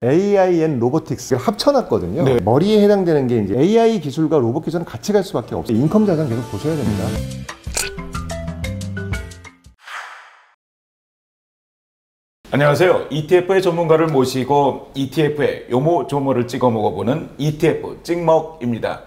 AI 앤 로보틱스를 합쳐놨거든요. 네. 머리에 해당되는 게 이제 AI 기술과 로봇 기술은 같이 갈 수밖에 없어요. 인컴 자산 계속 보셔야 됩니다. 안녕하세요. ETF의 전문가를 모시고 ETF의 요모조모를 찍어 먹어보는 ETF 찍먹입니다.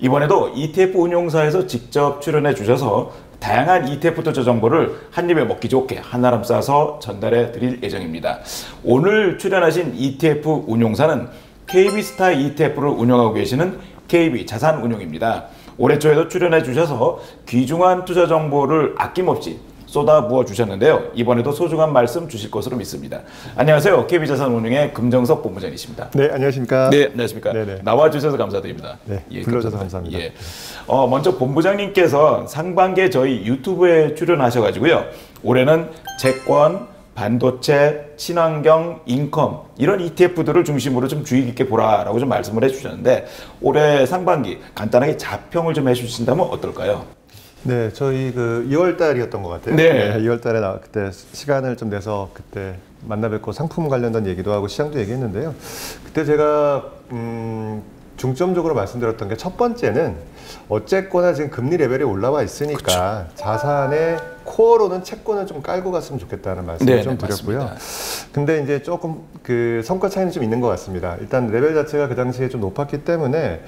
이번에도 ETF 운용사에서 직접 출연해 주셔서 다양한 ETF 투자 정보를 한 입에 먹기 좋게 한아름 싸서 전달해 드릴 예정입니다. 오늘 출연하신 ETF 운용사는 KB스타 ETF를 운영하고 계시는 KB자산운용입니다. 올해 초에도 출연해 주셔서 귀중한 투자 정보를 아낌없이 쏟아부어 주셨는데요. 이번에도 소중한 말씀 주실 것으로 믿습니다. 안녕하세요. KB자산운용의 금정석 본부장이십니다. 네, 안녕하십니까? 네, 안녕하십니까? 네네. 나와주셔서 감사드립니다. 네, 불러주셔서 감사합니다. 예. 먼저 본부장님께서 상반기에 저희 유튜브에 출연하셔가지고요. 올해는 채권, 반도체, 친환경, 인컴 이런 ETF들을 중심으로 좀 주의 깊게 보라라고 좀 말씀을 해주셨는데 올해 상반기 간단하게 자평을 좀 해주신다면 어떨까요? 네, 저희 그 2월 달이었던 것 같아요. 네. 2월 달에 그때 시간을 좀 내서 그때 만나 뵙고 상품 관련된 얘기도 하고 시장도 얘기했는데요. 그때 제가 중점적으로 말씀드렸던 게 첫 번째는 어쨌거나 지금 금리 레벨이 올라와 있으니까 그쵸. 자산의 코어로는 채권을 좀 깔고 갔으면 좋겠다는 말씀을 네, 좀 네, 드렸고요. 맞습니다. 근데 이제 조금 그 성과 차이는 좀 있는 것 같습니다. 일단 레벨 자체가 그 당시에 좀 높았기 때문에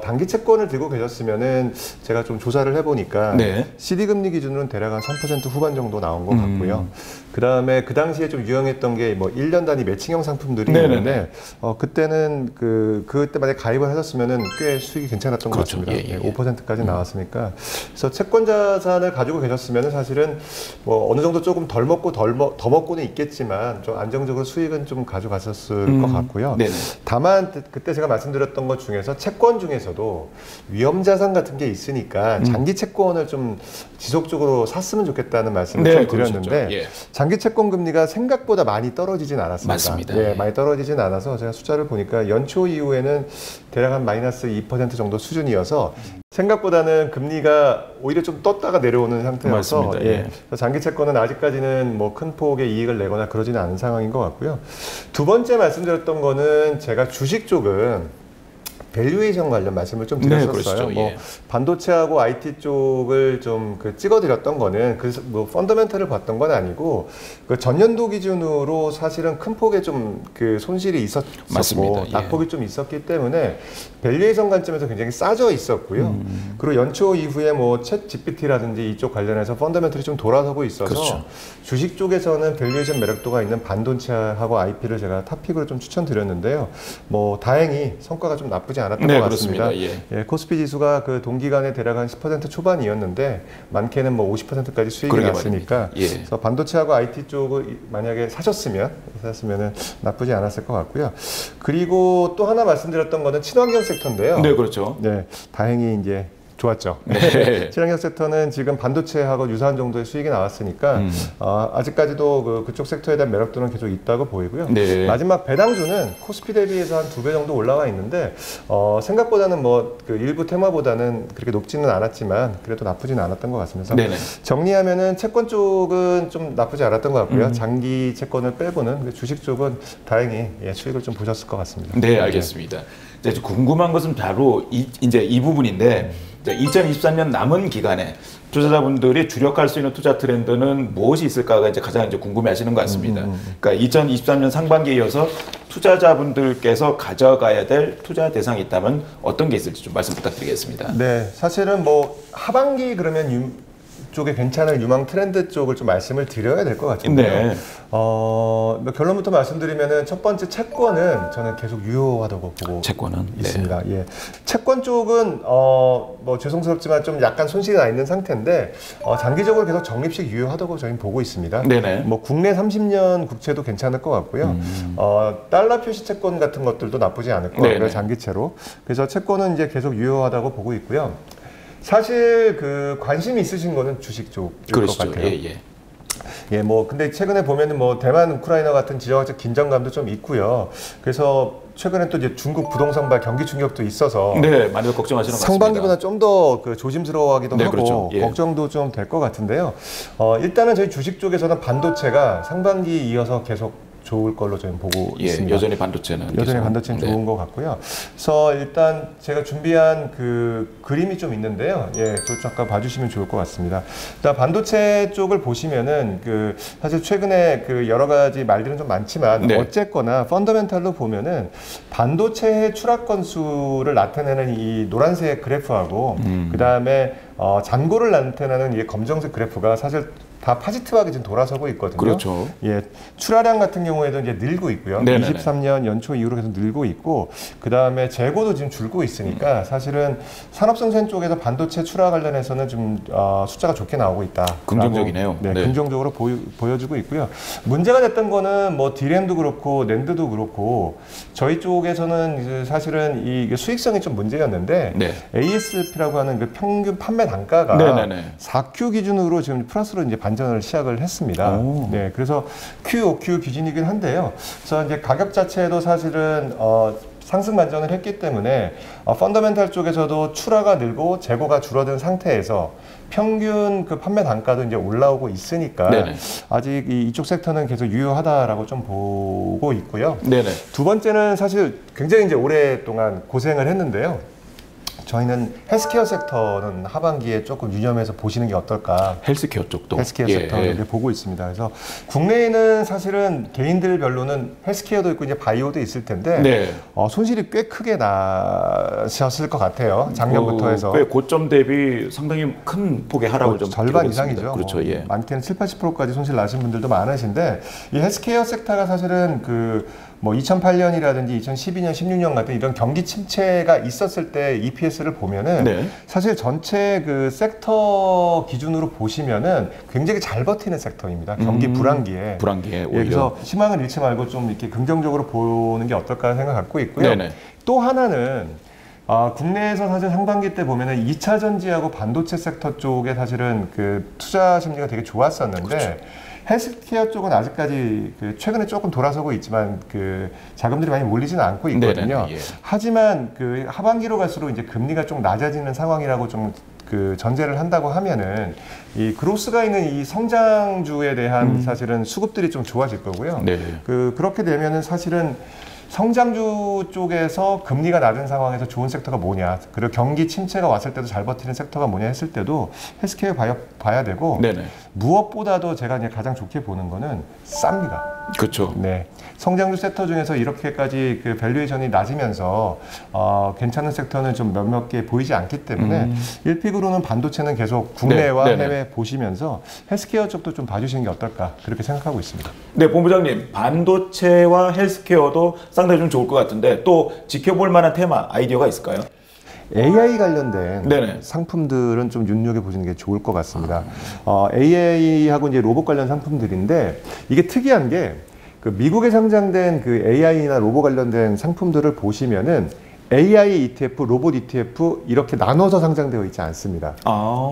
단기 채권을 들고 계셨으면은 제가 좀 조사를 해보니까 네. CD 금리 기준으로는 대략 한 3% 후반 정도 나온 것 같고요. 그 다음에 그 당시에 좀 유행했던 게 뭐 1년 단위 매칭형 상품들이 네네네. 있는데 그때는 그때 만약에 가입을 하셨으면은 꽤 수익이 괜찮았던 그렇죠. 것 같습니다. 예, 예. 5%까지 나왔으니까. 그래서 채권 자산을 가지고 계셨으면은 사실은 뭐 어느 정도 조금 덜 먹고 더 먹고는 있겠지만 좀 안정적으로 수익은 좀 가져가셨을 것 같고요. 네네. 다만 그때 제가 말씀드렸던 것 중에서 채권 중에서도 위험 자산 같은 게 있으니까 장기 채권을 좀 지속적으로 샀으면 좋겠다는 말씀을 네, 좀 드렸는데 그러셨죠. 예. 장기 채권 금리가 생각보다 많이 떨어지진 않았습니다. 맞습니다. 예, 예. 많이 떨어지진 않아서 제가 숫자를 보니까 연초 이후에는 대략 한 마이너스 2% 정도 수준이어서 생각보다는 금리가 오히려 좀 떴다가 내려오는 상태여서 맞습니다. 예. 예. 그래서 장기 채권은 아직까지는 뭐 큰 폭의 이익을 내거나 그러지는 않은 상황인 것 같고요. 두 번째 말씀드렸던 거는 제가 주식 쪽은 밸류에이션 관련 말씀을 좀 네, 드렸었어요. 그러시죠. 뭐 예. 반도체하고 IT 쪽을 좀 찍어드렸던 거는 그래서 뭐 펀더멘털을 봤던 건 아니고 그 전년도 기준으로 사실은 큰 폭의 좀 그 손실이 있었고 맞습니다. 예. 낙폭이 좀 있었기 때문에 밸류에이션 관점에서 굉장히 싸져 있었고요. 그리고 연초 이후에 뭐 챗 GPT라든지 이쪽 관련해서 펀더멘털이 좀 돌아서고 있어서 그렇죠. 주식 쪽에서는 밸류에이션 매력도가 있는 반도체하고 IP를 제가 탑픽으로 좀 추천드렸는데요. 뭐 다행히 성과가 좀 나쁘지 않았던 네, 것 같습니다. 그렇습니다. 예. 예, 코스피 지수가 그 동기간에 대략 한 10% 초반이었는데 많게는 뭐 50%까지 수익이 그러게 났으니까 말입니다. 예. 그래서 반도체하고 IT 쪽을 만약에 사셨으면은 나쁘지 않았을 것 같고요. 그리고 또 하나 말씀드렸던 거는 친환경 섹터인데요. 네, 그렇죠. 네, 다행히 이제 좋았죠. 네. 친환경 섹터는 지금 반도체하고 유사한 정도의 수익이 나왔으니까 아직까지도 그쪽 섹터에 대한 매력도는 계속 있다고 보이고요. 네. 마지막 배당주는 코스피 대비해서 한 2배 정도 올라와 있는데 생각보다는 뭐 그 일부 테마보다는 그렇게 높지는 않았지만 그래도 나쁘지는 않았던 것 같습니다. 네네. 정리하면은 채권 쪽은 좀 나쁘지 않았던 것 같고요. 장기 채권을 빼고는 주식 쪽은 다행히 수익을 좀 보셨을 것 같습니다. 네, 알겠습니다. 이제 궁금한 것은 바로 이제 이 부분인데 2023년 남은 기간에 투자자분들이 주력할 수 있는 투자 트렌드는 무엇이 있을까가 이제 가장 이제 궁금해하시는 것 같습니다. 그러니까 2023년 상반기에 이어서 투자자분들께서 가져가야 될 투자 대상이 있다면 어떤 게 있을지 좀 말씀 부탁드리겠습니다. 네, 사실은 뭐 하반기 그러면 쪽에 괜찮은 유망 트렌드 쪽을 좀 말씀을 드려야 될 것 같은데요. 네. 뭐 결론부터 말씀드리면은 첫 번째 채권은 저는 계속 유효하다고 보고 채권은 있습니다. 예. 채권 쪽은 뭐 죄송스럽지만 좀 약간 손실이 나 있는 상태인데 장기적으로 계속 적립식 유효하다고 저희는 보고 있습니다. 네네. 뭐 국내 30년 국채도 괜찮을 것 같고요. 달러 표시 채권 같은 것들도 나쁘지 않을 것 같고요. 장기채로. 그래서 채권은 이제 계속 유효하다고 보고 있고요. 사실 그 관심이 있으신 거는 주식 쪽일 것 같아요. 예, 뭐 근데 최근에 보면은 뭐 대만, 우크라이나 같은 지정학적 긴장감도 좀 있고요. 그래서 최근에 또 이제 중국 부동산발 경기 충격도 있어서 네, 많이 걱정하시는 것 같습니다. 상반기보다 좀 더 그 조심스러워하기도 네, 하고 그렇죠. 예. 걱정도 좀 될 것 같은데요. 일단은 저희 주식 쪽에서는 반도체가 상반기 이어서 계속 좋을 걸로 저는 보고 예, 있습니다. 여전히 반도체는 반도체는 좋은 것 같고요. 그래서 일단 제가 준비한 그 그림이 좀 있는데요. 예, 그걸 잠깐 봐주시면 좋을 것 같습니다. 일단 반도체 쪽을 보시면은 그 사실 최근에 그 여러 가지 말들은 좀 많지만 네. 어쨌거나 펀더멘탈로 보면은 반도체의 추락 건수를 나타내는 이 노란색 그래프하고 그 다음에 잔고를 나타내는 이 검정색 그래프가 사실 다 파지티브하게 지금 돌아서고 있거든요. 그렇죠. 예, 출하량 같은 경우에도 이제 늘고 있고요. 네네네. 23년 연초 이후로 계속 늘고 있고, 그 다음에 재고도 지금 줄고 있으니까 사실은 산업생산 쪽에서 반도체 출하 관련해서는 좀 숫자가 좋게 나오고 있다. 긍정적이네요. 네, 네. 긍정적으로 보여주고 있고요. 문제가 됐던 거는 뭐 디램도 그렇고 낸드도 그렇고 저희 쪽에서는 이제 사실은 이 수익성이 좀 문제였는데 네. ASP라고 하는 그 평균 판매 단가가 네네네. 4Q 기준으로 지금 플러스로 이제 반전을 시작을 했습니다. 오. 네, 그래서 QOQ 기준이긴 한데요. 그래서 이제 가격 자체도 사실은 상승 반전을 했기 때문에 펀더멘탈 쪽에서도 출하가 늘고 재고가 줄어든 상태에서 평균 그 판매 단가도 이제 올라오고 있으니까 네네. 아직 이쪽 섹터는 계속 유효하다라고 좀 보고 있고요. 네네. 두 번째는 사실 굉장히 이제 오랫동안 고생을 했는데요. 저희는 헬스케어 섹터는 하반기에 조금 유념해서 보시는 게 어떨까. 헬스케어 쪽도. 헬스케어 섹터를 이제 보고 있습니다. 그래서 국내에는 사실은 개인들별로는 헬스케어도 있고 이제 바이오도 있을 텐데 네. 손실이 꽤 크게 나셨을 것 같아요. 작년부터 해서. 꽤 고점 대비 상당히 큰 폭의 하락을 좀 절반 기록했습니다. 이상이죠. 그렇죠. 예. 많게는 7, 80%까지 손실 나신 분들도 많으신데 이 헬스케어 섹터가 사실은 뭐 2008년이라든지 2012년, 16년 같은 이런 경기 침체가 있었을 때 EPS를 보면은 네. 사실 전체 그 섹터 기준으로 보시면은 굉장히 잘 버티는 섹터입니다. 경기 불황기에. 불황기에 예, 오히려. 그래서 희망을 잃지 말고 좀 이렇게 긍정적으로 보는 게 어떨까 생각 갖고 있고요. 네네. 또 하나는 국내에서 사실 상반기 때 보면은 2차 전지하고 반도체 섹터 쪽에 사실은 그 투자 심리가 되게 좋았었는데 그렇죠. 헬스케어 쪽은 아직까지 최근에 조금 돌아서고 있지만 자금들이 많이 몰리지는 않고 있거든요. 네네, 예. 하지만 하반기로 갈수록 이제 금리가 좀 낮아지는 상황이라고 좀 전제를 한다고 하면은 이 그로스가 있는 이 성장주에 대한 사실은 수급들이 좀 좋아질 거고요. 네. 그렇게 되면은 사실은 성장주 쪽에서 금리가 낮은 상황에서 좋은 섹터가 뭐냐, 그리고 경기 침체가 왔을 때도 잘 버티는 섹터가 뭐냐 했을 때도 헬스케어 봐야 되고, 네네. 무엇보다도 제가 이제 가장 좋게 보는 거는 쌉니다. 그렇죠. 네. 성장주 섹터 중에서 이렇게까지 밸류에이션이 낮으면서 괜찮은 섹터는 좀 몇몇 개 보이지 않기 때문에 일픽으로는 반도체는 계속 국내와 네, 네네. 해외 보시면서 헬스케어 쪽도 좀 봐주시는 게 어떨까 그렇게 생각하고 있습니다. 네, 본부장님, 반도체와 헬스케어도 상당히 좀 좋을 것 같은데 또 지켜볼 만한 테마, 아이디어가 있을까요? AI 관련된 네네. 상품들은 좀 눈여겨 보시는 게 좋을 것 같습니다. AI하고 이제 로봇 관련 상품들인데 이게 특이한 게 미국에 상장된 AI나 로봇 관련된 상품들을 보시면은 AI ETF, 로봇 ETF 이렇게 나눠서 상장되어 있지 않습니다.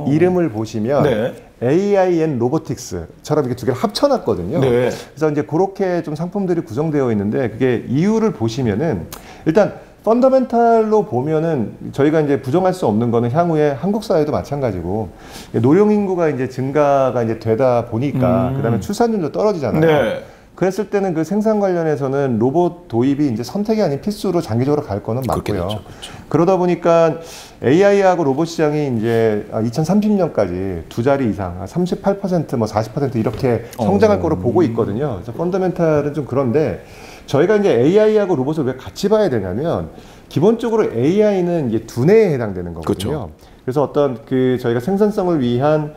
이름을 보시면 네. AI and Robotics처럼 이렇게 두 개를 합쳐놨거든요. 네. 그래서 이제 그렇게 좀 상품들이 구성되어 있는데 그게 이유를 보시면은 일단 펀더멘탈로 보면은 저희가 이제 부정할 수 없는 거는 향후에 한국 사회도 마찬가지고 노령 인구가 이제 증가가 이제 되다 보니까 그다음에 출산율도 떨어지잖아요. 네. 그랬을 때는 생산 관련해서는 로봇 도입이 이제 선택이 아닌 필수로 장기적으로 갈 거는 맞고요. 그렇죠. 그러다 보니까 AI하고 로봇 시장이 이제 2030년까지 두 자리 이상, 38%, 뭐 40% 이렇게 성장할 거로 보고 있거든요. 그래서 펀더멘탈은 좀 그런데 저희가 이제 AI하고 로봇을 왜 같이 봐야 되냐면 기본적으로 AI는 이제 두뇌에 해당되는 거거든요. 그렇죠. 그래서 어떤 저희가 생산성을 위한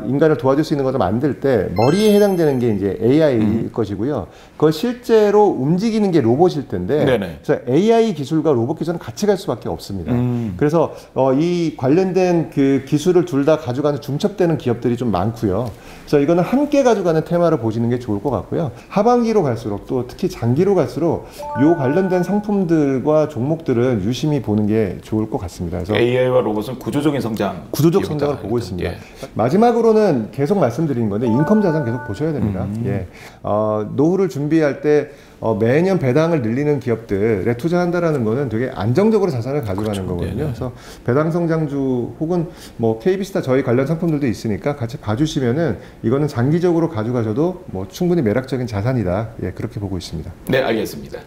인간을 도와줄 수 있는 것을 만들 때 머리에 해당되는 게 이제 AI일 것이고요. 그걸 실제로 움직이는 게 로봇일 텐데, 네네. 그래서 AI 기술과 로봇 기술은 같이 갈 수밖에 없습니다. 그래서 이 관련된 기술을 둘 다 가져가는 중첩되는 기업들이 좀 많고요. 그래서 이거는 함께 가져가는 테마로 보시는 게 좋을 것 같고요. 하반기로 갈수록 또 특히 장기로 갈수록 이 관련된 상품들과 종목들은 유심히 보는 게 좋을 것 같습니다. 그래서 AI와 로봇은 구조적인 성장을 보고 있습니다. 예. 마지막으로는 계속 말씀드린 건데 인컴 자산 계속 보셔야 됩니다. 예. 노후를 준비할 때 매년 배당을 늘리는 기업들에 투자한다라는 거는 되게 안정적으로 자산을 가져가는 그렇죠. 거거든요. 네네. 그래서 배당 성장주 혹은 뭐 KB스타 저희 관련 상품들도 있으니까 같이 봐주시면은 이거는 장기적으로 가져가셔도 뭐 충분히 매력적인 자산이다. 예, 그렇게 보고 있습니다. 네, 알겠습니다.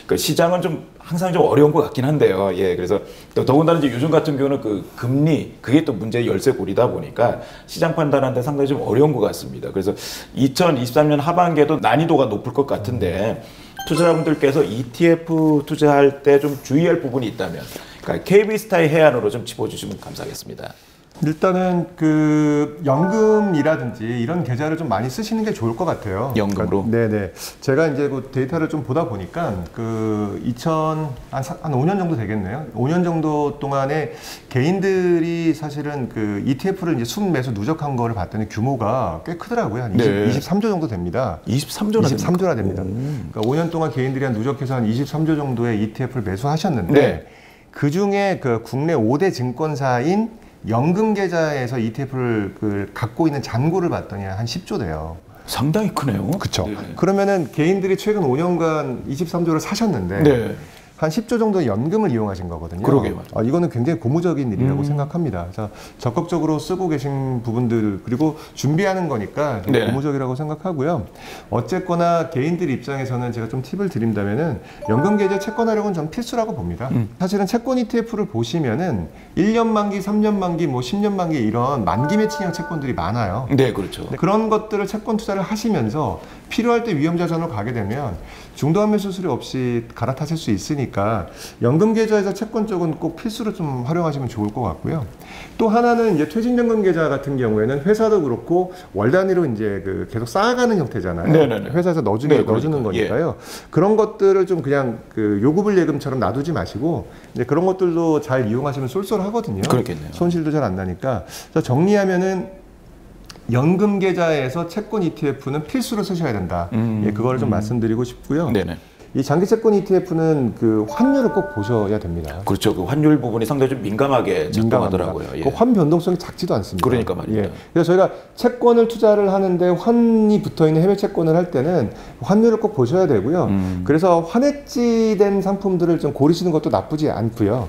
그 시장은 좀 항상 좀 어려운 것 같긴 한데요. 예, 그래서 또 더군다나 이제 요즘 같은 경우는 그 금리 그게 또 문제의 열쇠고리다 보니까 시장 판단하는데 상당히 좀 어려운 것 같습니다. 그래서 2023년 하반기에도 난이도가 높을 것 같은데 투자자분들께서 ETF 투자할 때 좀 주의할 부분이 있다면 그러니까 KB스타의 해안으로 좀 짚어주시면 감사하겠습니다. 일단은 그 연금이라든지 이런 계좌를 좀 많이 쓰시는 게 좋을 것 같아요. 연금으로? 그러니까, 네네. 제가 이제 그 데이터를 좀 보다 보니까 그 한 5년 정도 되겠네요. 5년 정도 동안에 개인들이 사실은 그 ETF를 이제 순매수 누적한 거를 봤더니 규모가 꽤 크더라고요. 한 23조 정도 됩니다. 23조나 됩니다. 그러니까 5년 동안 개인들이 한 누적해서 한 23조 정도의 ETF를 매수하셨는데 네. 그 중에 그 국내 5대 증권사인 연금 계좌에서 ETF를 갖고 있는 잔고를 봤더니 한 10조 돼요. 상당히 크네요. 그렇죠. 네. 그러면은 개인들이 최근 5년간 23조를 사셨는데 네. 한 10조 정도 연금을 이용하신 거거든요. 그러게요. 이거는 굉장히 고무적인 일이라고 생각합니다. 그래서 적극적으로 쓰고 계신 부분들 그리고 준비하는 거니까 네. 고무적이라고 생각하고요. 어쨌거나 개인들 입장에서는 제가 좀 팁을 드린다면은 연금 계좌 채권하려고는 전 필수라고 봅니다. 사실은 채권 ETF를 보시면은 1년 만기, 3년 만기, 뭐 10년 만기 이런 만기 매칭형 채권들이 많아요. 네, 그렇죠. 그런 것들을 채권 투자를 하시면서 필요할 때 위험 자산으로 가게 되면 중도환매 수수료 없이 갈아타실 수 있으니까 연금 계좌에서 채권 쪽은 꼭 필수로 좀 활용하시면 좋을 것 같고요. 또 하나는 이제 퇴직연금 계좌 같은 경우에는 회사도 그렇고 월 단위로 이제 그 계속 쌓아가는 형태잖아요. 네네네. 회사에서 넣어주는 그러니까. 거니까요. 그런 것들을 좀 그냥 그 요구불 예금처럼 놔두지 마시고 이제 그런 것들도 잘 이용하시면 쏠쏠하거든요. 그렇겠네요. 손실도 잘 안 나니까. 그래서 정리하면은 연금 계좌에서 채권 ETF는 필수로 쓰셔야 된다. 예, 그거를 좀 말씀드리고 싶고요. 네네. 이 장기 채권 ETF는 그 환율을 꼭 보셔야 됩니다. 그렇죠. 그 환율 부분이 상당히 좀 민감하게 작동하더라고요. 예. 그 환 변동성이 작지도 않습니다. 그러니까 말입니다. 예. 그래서 저희가 채권을 투자를 하는데 환이 붙어 있는 해외 채권을 할 때는 환율을 꼭 보셔야 되고요. 그래서 환해지된 상품들을 좀 고르시는 것도 나쁘지 않고요.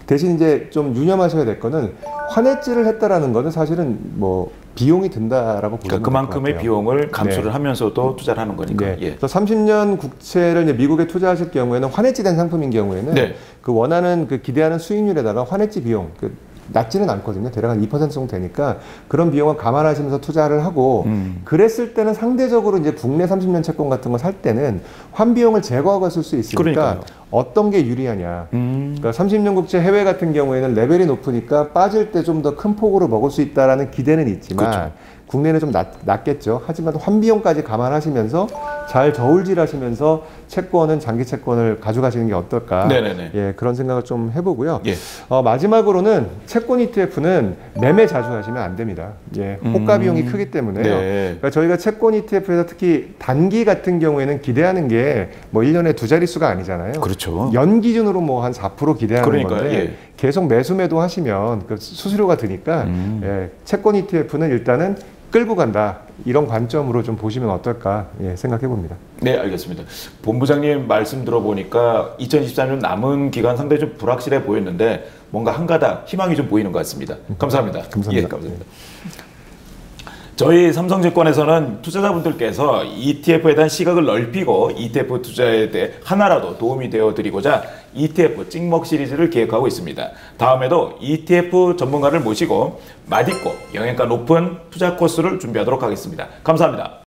대신 이제 좀 유념하셔야 될 거는 환해지를 했다라는 거는 사실은 뭐 비용이 든다라고 보시면 그러니까 그만큼의 비용을 감수를 네. 하면서도 투자를 하는 거니까. 네. 예. 그래서 30년 국채를 이제 미국에 투자하실 경우에는 환해지된 상품인 경우에는 네. 그 원하는 그 기대하는 수익률에다가 환해지 비용 낮지는 않거든요. 대략 한 2% 정도 되니까 그런 비용을 감안하시면서 투자를 하고 그랬을 때는 상대적으로 이제 국내 30년 채권 같은 거 살 때는 환 비용을 제거하고 쓸 수 있으니까 그러니까요. 어떤 게 유리하냐. 그러니까 30년 국채 해외 같은 경우에는 레벨이 높으니까 빠질 때 좀 더 큰 폭으로 먹을 수 있다라는 기대는 있지만 그렇죠. 국내는 좀 낮겠죠. 하지만 환 비용까지 감안하시면서 잘 저울질하시면서 채권은 장기 채권을 가져가시는 게 어떨까? 네네네. 예, 그런 생각을 좀 해보고요. 예. 마지막으로는 채권 ETF는 매매 자주 하시면 안 됩니다. 예, 호가 비용이 크기 때문에요. 네. 그러니까 저희가 채권 ETF에서 특히 단기 같은 경우에는 기대하는 게 뭐 1년에 2자릿수가 아니잖아요. 그렇죠. 연 기준으로 뭐 한 4% 기대하는 그러니까요. 건데 예. 계속 매수매도 하시면 그 수수료가 드니까 예, 채권 ETF는 일단은 끌고 간다. 이런 관점으로 좀 보시면 어떨까 생각해 봅니다. 네, 알겠습니다. 본부장님 말씀 들어보니까 2023년 남은 기간 상당히 좀 불확실해 보였는데 뭔가 한 가닥 희망이 좀 보이는 것 같습니다. 감사합니다. 감사합니다. 예, 감사합니다. 저희 삼성증권에서는 투자자분들께서 ETF에 대한 시각을 넓히고 ETF 투자에 대해 하나라도 도움이 되어드리고자 ETF 찍먹 시리즈를 기획하고 있습니다. 다음에도 ETF 전문가를 모시고 맛있고 영양가 높은 투자 코스를 준비하도록 하겠습니다. 감사합니다.